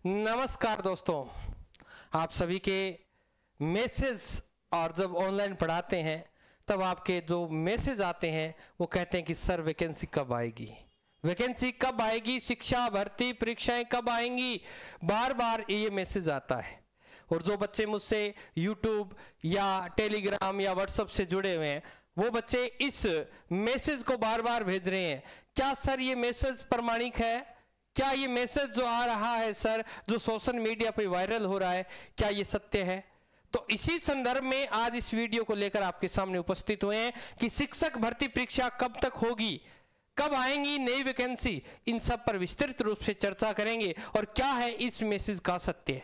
नमस्कार दोस्तों, आप सभी के मैसेज और जब ऑनलाइन पढ़ाते हैं तब आपके जो मैसेज आते हैं वो कहते हैं कि सर वैकेंसी कब आएगी, वैकेंसी कब आएगी, शिक्षा भर्ती परीक्षाएं कब आएंगी, बार बार ये मैसेज आता है। और जो बच्चे मुझसे यूट्यूब या टेलीग्राम या व्हाट्सएप से जुड़े हुए हैं वो बच्चे इस मैसेज को बार बार भेज रहे हैं, क्या सर ये मैसेज प्रमाणिक है, क्या ये मैसेज जो आ रहा है सर जो सोशल मीडिया पे वायरल हो रहा है क्या ये सत्य है। तो इसी संदर्भ में आज इस वीडियो को लेकर आपके सामने उपस्थित हुए हैं कि शिक्षक भर्ती परीक्षा कब तक होगी, कब आएंगी नई वैकेंसी, इन सब पर विस्तृत रूप से चर्चा करेंगे और क्या है इस मैसेज का सत्य।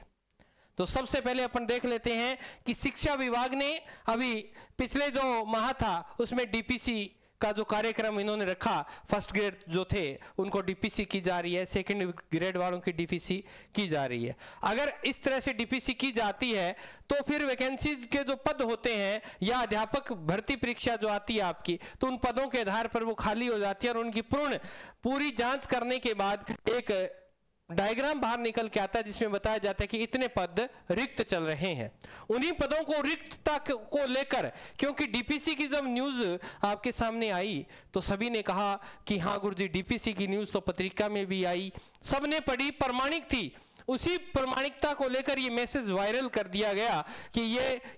तो सबसे पहले अपन देख लेते हैं कि शिक्षा विभाग ने अभी पिछले जो माह था उसमें डीपीसी का जो कार्यक्रम इन्होंने रखा, फर्स्ट ग्रेड जो थे उनको डीपीसी की जा रही है, सेकंड ग्रेड वालों की डीपीसी की जा रही है। अगर इस तरह से डीपीसी की जाती है तो फिर वैकेंसीज के जो पद होते हैं या अध्यापक भर्ती परीक्षा जो आती है आपकी, तो उन पदों के आधार पर वो खाली हो जाती है और उनकी पूरी जांच करने के बाद एक डायग्राम बाहर निकल के आता है जिसमें बताया जाता है कि इतने पद रिक्त चल रहे हैं। उन्हीं पदों को रिक्तता को लेकर, क्योंकि डीपीसी की जब न्यूज आपके सामने आई तो सभी ने कहा कि हाँ गुरुजी डीपीसी की न्यूज तो पत्रिका में भी आई, सबने पढ़ी, प्रमाणिक थी। उसी प्रमाणिकता को लेकर ये मैसेज वायरल कर दिया गया कि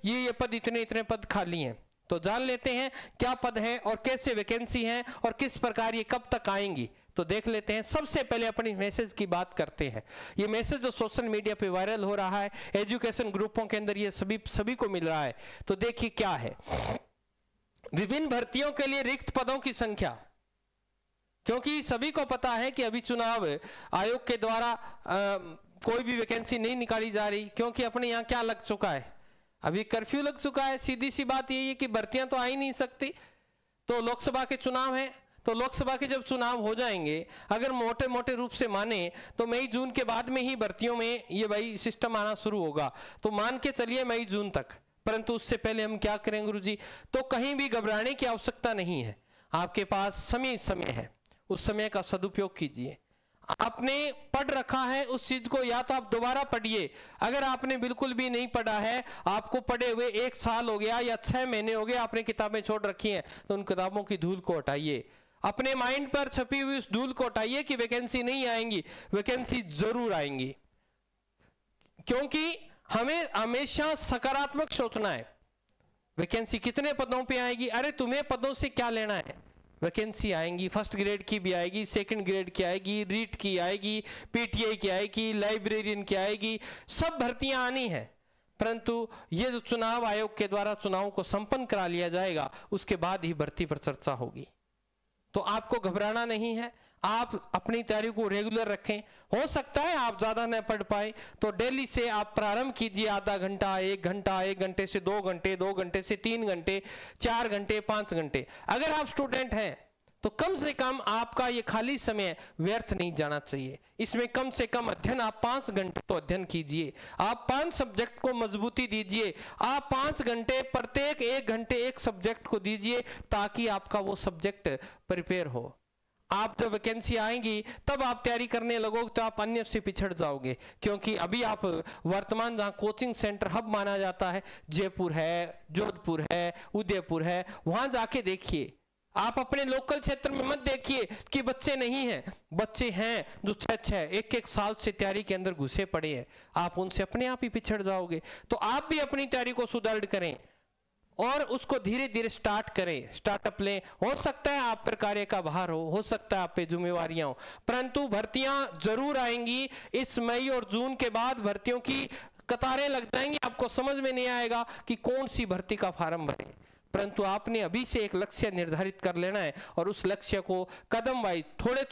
ये पद इतने पद खाली हैं। तो जान लेते हैं क्या पद है और कैसे वैकेंसी है और किस प्रकार ये कब तक आएंगी। तो देख लेते हैं। सबसे पहले अपनी मैसेज की बात करते हैं। ये मैसेज जो सोशल मीडिया पे वायरल हो रहा है, एजुकेशन ग्रुपों के अंदर ये सभी को मिल रहा है। तो देखिए क्या है। विभिन्न भर्तियों के लिए रिक्त पदों की संख्या, क्योंकि सभी को पता है कि अभी चुनाव आयोग के द्वारा कोई भी वैकेंसी नहीं निकाली जा रही, क्योंकि अपने यहाँ क्या लग चुका है, अभी कर्फ्यू लग चुका है। सीधी सी बात यही है कि भर्तियां तो आ ही नहीं सकती। तो लोकसभा के चुनाव हैं, तो लोकसभा के जब चुनाव हो जाएंगे, अगर मोटे मोटे रूप से माने तो मई जून के बाद में ही भर्तियों में ये भाई सिस्टम आना शुरू होगा। तो मान के चलिए मई जून तक, परंतु उससे पहले हम क्या करें गुरुजी। तो कहीं भी घबराने की आवश्यकता नहीं है, आपके पास समय है, उस समय का सदुपयोग कीजिए। आपने पढ़ रखा है उस चीज को, या तो आप दोबारा पढ़िए। अगर आपने बिल्कुल भी नहीं पढ़ा है, आपको पढ़े हुए 1 साल हो गया या 6 महीने हो गए, आपने किताबें छोड़ रखी हैं, तो उन किताबों की धूल को हटाइए। अपने माइंड पर छपी हुई उस धूल को हटाइए कि वैकेंसी नहीं आएंगी, वैकेंसी जरूर आएंगी। क्योंकि हमें हमेशा सकारात्मक सोचना है। वैकेंसी कितने पदों पे आएगी, अरे तुम्हें पदों से क्या लेना है, वैकेंसी आएंगी। फर्स्ट ग्रेड की भी आएगी, सेकंड ग्रेड की आएगी, रीट की आएगी, पीटीआई की आएगी, लाइब्रेरियन की आएगी, सब भर्तियां आनी है। परंतु ये जो चुनाव आयोग के द्वारा चुनाव को संपन्न करा लिया जाएगा उसके बाद ही भर्ती पर चर्चा होगी। तो आपको घबराना नहीं है, आप अपनी तैयारी को रेगुलर रखें। हो सकता है आप ज्यादा न पढ़ पाए तो डेली से आप प्रारंभ कीजिए, आधा घंटा, 1 घंटा, 1 घंटे से 2 घंटे, 2 घंटे से 3 घंटे, 4 घंटे, 5 घंटे। अगर आप स्टूडेंट हैं तो कम से कम आपका ये खाली समय व्यर्थ नहीं जाना चाहिए। इसमें कम से कम अध्ययन आप 5 घंटे तो अध्ययन कीजिए। आप 5 सब्जेक्ट को मजबूती दीजिए। आप 5 घंटे प्रत्येक 1 घंटे एक सब्जेक्ट को दीजिए ताकि आपका वो सब्जेक्ट प्रिपेयर हो। आप जब वैकेंसी आएंगी तब आप तैयारी करने लगोगे तो आप अन्य से पिछड़ जाओगे। क्योंकि अभी आप वर्तमान जहां कोचिंग सेंटर हब माना जाता है, जयपुर है, जोधपुर है, उदयपुर है, वहां जाके देखिए। आप अपने लोकल क्षेत्र में मत देखिए कि बच्चे नहीं हैं, बच्चे हैं जो 6-6 1-1 साल से तैयारी के अंदर घुसे पड़े हैं। आप उनसे अपने आप ही पिछड़ जाओगे। तो आप भी अपनी तैयारी को सुदृढ़ करें और उसको धीरे धीरे स्टार्ट करें, स्टार्टअप लें। हो सकता है आप पर कार्य का भार हो सकता है आप पे जिम्मेवारियां हो, परंतु भर्तियां जरूर आएंगी। इस मई और जून के बाद भर्तियों की कतारें लग जाएंगी। आपको समझ में नहीं आएगा कि कौन सी भर्ती का फार्म भरें, परंतु आपने अभी से एक लक्ष्य निर्धारित कर लेना है और उस लक्ष्य को कदम वाइज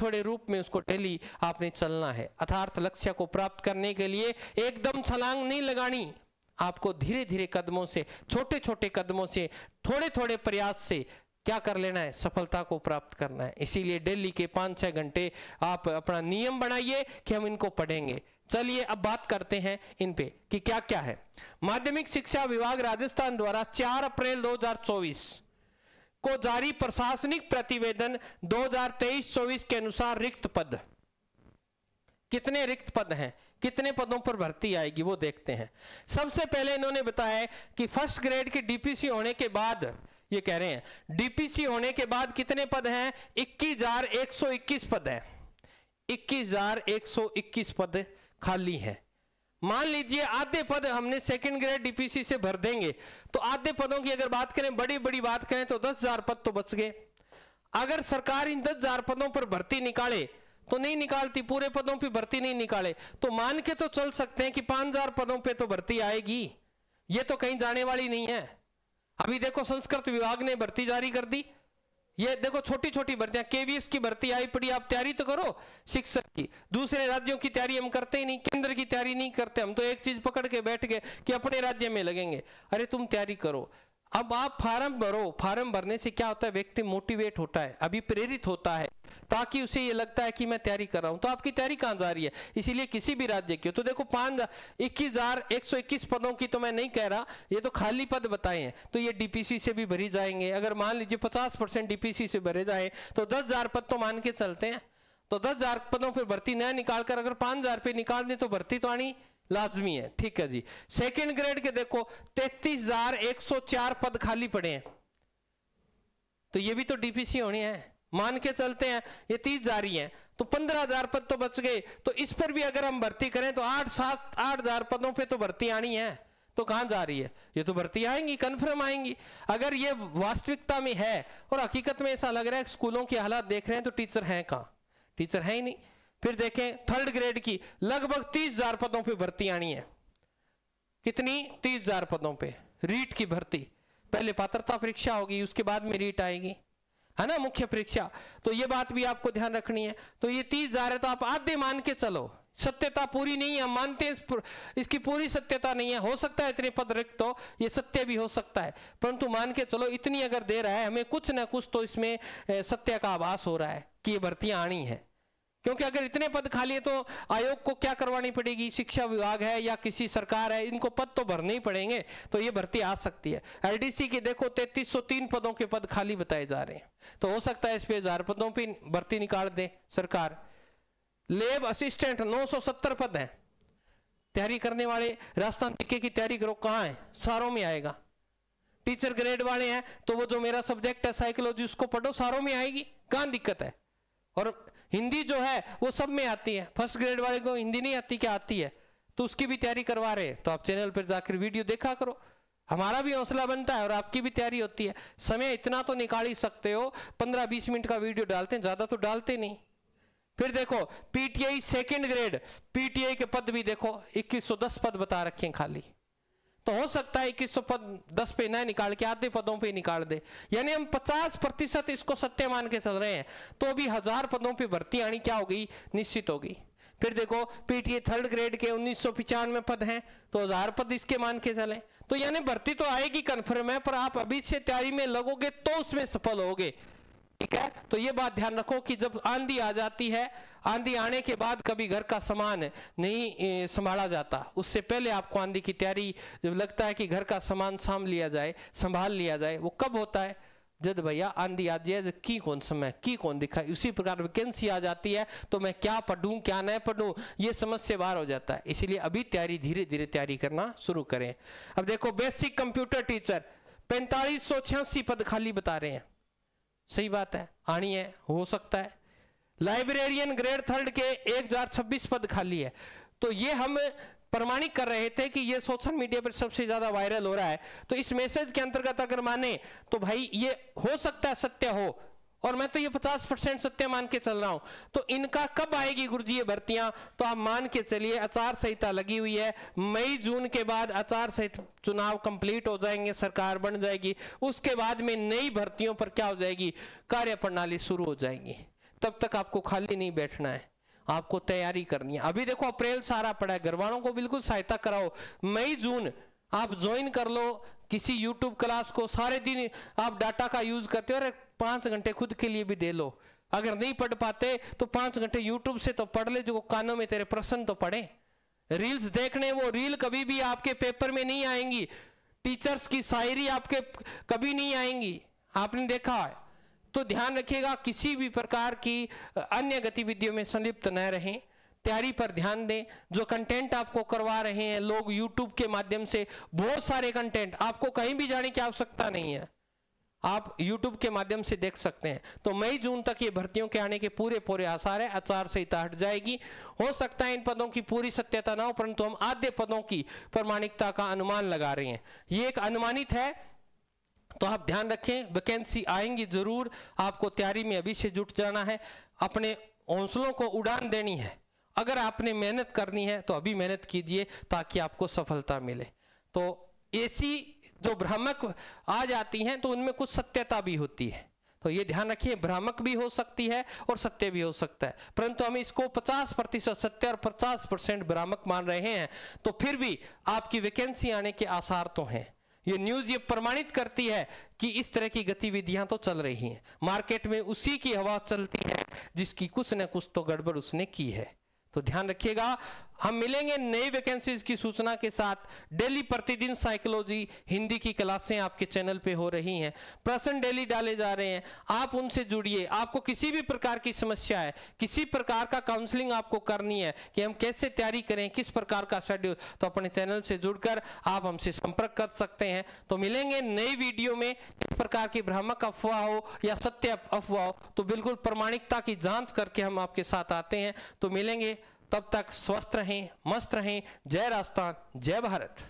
थोड़े रूप में उसको डेली आपने चलना है। अर्थात लक्ष्य को प्राप्त करने के लिए एकदम छलांग नहीं लगानी, आपको धीरे धीरे कदमों से, छोटे कदमों से, थोड़े प्रयास से क्या कर लेना है, सफलता को प्राप्त करना है। इसीलिए डेली के 5-6 घंटे आप अपना नियम बनाइए कि हम इनको पढ़ेंगे। चलिए अब बात करते हैं इन पे कि क्या क्या है। माध्यमिक शिक्षा विभाग राजस्थान द्वारा 4 अप्रैल 2024 को जारी प्रशासनिक प्रतिवेदन 2023-24 के अनुसार रिक्त पद कितने रिक्त पद हैं, कितने पदों पर भर्ती आएगी, वो देखते हैं। सबसे पहले इन्होंने बताया कि फर्स्ट ग्रेड की डीपीसी होने के बाद, ये कह रहे हैं डीपीसी होने के बाद कितने पद हैं, 21,121 पद हैं, 21,121 पद खाली हैं। मान लीजिए आधे पद हमने सेकंड ग्रेड डीपीसी से भर देंगे, तो आधे पदों की अगर बात करें, बड़ी बड़ी बात करें तो 10,000 पद तो बच गए। अगर सरकार इन 10,000 पदों पर भर्ती निकाले तो नहीं निकालती, पूरे पदों पर भर्ती नहीं निकाले तो मान के तो चल सकते हैं कि 5,000 पदों पे तो भर्ती आएगी, ये तो कहीं जाने वाली नहीं है। अभी देखो संस्कृत विभाग ने भर्ती जारी कर दी, ये देखो छोटी छोटी भर्तियां, केवीएस की भर्ती आई पड़ी, आप तैयारी तो करो शिक्षक की। दूसरे राज्यों की तैयारी हम करते ही नहीं, केंद्र की तैयारी नहीं करते, हम तो एक चीज पकड़ के बैठ गए कि अपने राज्य में लगेंगे। अरे तुम तैयारी करो, अब आप फार्म भरो। फार्म भरने से क्या होता है, व्यक्ति मोटिवेट होता है, अभी प्रेरित होता है, ताकि उसे ये लगता है कि मैं तैयारी कर रहा हूं। तो आपकी तैयारी कहां जा रही है, इसीलिए किसी भी राज्य की हो तो देखो 21,121 पदों की तो मैं नहीं कह रहा, ये तो खाली पद बताए हैं, तो ये डीपीसी से भी भरी जाएंगे। अगर मान लीजिए 50% डीपीसी से भरे जाए तो 10,000 पद तो मान के चलते हैं, तो 10,000 पदों पर भर्ती न निकालकर अगर 5,000 पे निकाल दें तो भर्ती तो आनी लाजमी है। ठीक है जी। सेकंड ग्रेड के देखो 33,104 पद खाली पड़े हैं, तो ये भी तो डीपीसी होनी है, मान के चलते हैं ये 30 जारी है तो 15,000 पद तो बच गए। तो इस पर भी अगर हम भर्ती करें तो 8,000 पदों पे तो भर्ती आनी है, तो कहां जा रही है, ये तो भर्ती आएंगी, कन्फर्म आएंगी। अगर ये वास्तविकता में है, और हकीकत में ऐसा लग रहा है स्कूलों के हालात देख रहे हैं तो टीचर हैं कहां, टीचर है ही नहीं। फिर देखें थर्ड ग्रेड की लगभग 30,000 पदों पे भर्ती आनी है, कितनी, 30,000 पदों पे रीट की भर्ती। पहले पात्रता परीक्षा होगी, उसके बाद में रीट आएगी, है ना, मुख्य परीक्षा। तो ये बात भी आपको ध्यान रखनी है। तो ये 30,000 है तो आप आधे मान के चलो, सत्यता पूरी नहीं है, मानते हैं इसकी पूरी सत्यता नहीं है, हो सकता है इतने पद रिक्त हो, ये सत्य भी हो सकता है, परंतु मान के चलो इतनी अगर दे रहा है, हमें कुछ ना कुछ तो इसमें सत्य का आभास हो रहा है कि ये भर्तियां आनी है। क्योंकि अगर इतने पद खाली है तो आयोग को क्या करवानी पड़ेगी, शिक्षा विभाग है या किसी सरकार है, इनको पद तो भरने ही पड़ेंगे, तो ये भर्ती आ सकती है। एलडीसी के देखो 3303 पदों के पद खाली बताए जा रहे हैं, तो हो सकता है इस पे 1000 पदों पे भर्ती निकाल दे सरकार। लेब असिस्टेंट 970 पद हैं, तैयारी करने वाले राजस्थान टिक्के की तैयारी करो, कहाँ है, सारों में आएगा। टीचर ग्रेड वाले हैं तो वो जो मेरा सब्जेक्ट है साइकोलॉजी, उसको पढ़ो, सारों में आएगी, कहाँ दिक्कत है। और हिंदी जो है वो सब में आती है, फर्स्ट ग्रेड वाले को हिंदी नहीं आती, क्या आती है, तो उसकी भी तैयारी करवा रहे हैं। तो आप चैनल पर जाकर वीडियो देखा करो, हमारा भी हौसला बनता है और आपकी भी तैयारी होती है। समय इतना तो निकाल ही सकते हो, 15-20 मिनट का वीडियो डालते हैं, ज्यादा तो डालते नहीं। फिर देखो पीटीआई सेकंड ग्रेड, पीटीआई के पद भी देखो 2110 पद बता रखे हैं खाली, तो हो सकता है 2100 पद 10 पे न निकाल के आधे पदों पे निकाल दे, यानी हम 50% इसको सत्य मान के चल रहे हैं, तो अभी 1000 पदों पे भर्ती आनी क्या होगी, निश्चित होगी। फिर देखो पीटीए थर्ड ग्रेड के 1995 पद हैं, तो 1000 पद इसके मान के चले, तो यानी भर्ती तो आएगी कन्फर्म है, पर आप अभी से तैयारी में लगोगे तो उसमें सफल होगे। ठीक है, तो ये बात ध्यान रखो कि जब आंधी आ जाती है, आंधी आने के बाद कभी घर का सामान नहीं संभाला जाता, उससे पहले आपको आंधी की तैयारी, जब लगता है कि घर का सामान साम लिया जाए, संभाल लिया जाए, वो कब होता है, जब भैया आंधी आ जाए, की कौन समय की कौन दिखाए। उसी प्रकार वैकेंसी आ जाती है तो मैं क्या पढ़ूं क्या न पढ़ूं, ये समझ से बाहर हो जाता है। इसीलिए अभी तैयारी धीरे धीरे तैयारी करना शुरू करें। अब देखो बेसिक कंप्यूटर टीचर 4586 पद खाली बता रहे हैं, सही बात है, आनी है, हो सकता है। लाइब्रेरियन ग्रेड थर्ड के 1026 पद खाली है, तो ये हम प्रमाणित कर रहे थे कि ये सोशल मीडिया पर सबसे ज्यादा वायरल हो रहा है, तो इस मैसेज के अंतर्गत अगर माने तो भाई ये हो सकता है सत्य हो, और मैं तो ये 50% सत्य मान के चल रहा हूं। तो इनका कब आएगी गुरुजी ये भर्तियां, तो आप मान के चलिए आचार संहिता लगी हुई है, मई जून के बाद आचार संहिता चुनाव कंप्लीट हो जाएंगे, सरकार बन जाएगी, उसके बाद में नई भर्तियों पर क्या हो जाएगी, कार्य प्रणाली शुरू हो जाएगी। तब तक आपको खाली नहीं बैठना है, आपको तैयारी करनी है। अभी देखो अप्रैल सारा पड़ा है, घर वालों को बिल्कुल सहायता कराओ, मई जून आप ज्वाइन कर लो किसी यूट्यूब क्लास को, सारे दिन आप डाटा का यूज करते हो, और 5 घंटे खुद के लिए भी दे लो। अगर नहीं पढ़ पाते तो 5 घंटे यूट्यूब से तो पढ़ ले, जो कानों में तेरे प्रश्न तो पढ़े। रील्स देखने, वो रील कभी भी आपके पेपर में नहीं आएंगी, टीचर्स की शायरी आपके कभी नहीं आएंगी, आपने देखा है। तो ध्यान रखिएगा किसी भी प्रकार की अन्य गतिविधियों में संलिप्त न रहें, तैयारी पर ध्यान दें। जो कंटेंट आपको करवा रहे हैं लोग यूट्यूब के माध्यम से, बहुत सारे कंटेंट, आपको कहीं भी जाने की आवश्यकता नहीं है, आप YouTube के माध्यम से देख सकते हैं। तो मई जून तक ये भर्तियों के आने के पूरे पूरे आसार है। आचार संहिता हट जाएगी। हो सकता है इन पदों की पूरी सत्यता ना हो, परंतु हम आधे पदों की प्रमाणिकता का अनुमान लगा रहे हैं। ये एक अनुमानित है, तो आप ध्यान रखें, वैकेंसी आएंगी जरूर। आपको तैयारी में अभी से जुट जाना है, अपने हौसलों को उड़ान देनी है। अगर आपने मेहनत करनी है तो अभी मेहनत कीजिए ताकि आपको सफलता मिले। तो ऐसी जो भ्रामक आ जाती हैं तो उनमें कुछ सत्यता भी होती है, तो ये ध्यान रखिए, भ्रामक भी हो सकती है और सत्य भी हो सकता है, परंतु हम इसको 50% सत्य और 50% भ्रामक मान रहे हैं। तो फिर भी आपकी वैकेंसी आने के आसार तो हैं। ये न्यूज़ ये प्रमाणित करती है कि इस तरह की गतिविधियां तो चल रही हैं, मार्केट में उसी की हवा चलती है जिसकी कुछ न कुछ तो गड़बड़ उसने की है। तो ध्यान रखिएगा, हम मिलेंगे नई वैकेंसीज की सूचना के साथ। डेली प्रतिदिन साइकोलॉजी हिंदी की क्लासें आपके चैनल पे हो रही हैं, प्रश्न डेली डाले जा रहे हैं, आप उनसे जुड़िए। आपको किसी भी प्रकार की समस्या है, किसी प्रकार का काउंसलिंग आपको करनी है कि हम कैसे तैयारी करें, किस प्रकार का शेड्यूल, तो अपने चैनल से जुड़कर आप हमसे संपर्क कर सकते हैं। तो मिलेंगे नई वीडियो में। इस प्रकार की भ्रामक अफवाह हो या सत्य अफवाह हो तो बिल्कुल प्रमाणिकता की जांच करके हम आपके साथ आते हैं। तो मिलेंगे, तब तक स्वस्थ रहें, मस्त रहें। जय राजस्थान, जय भारत।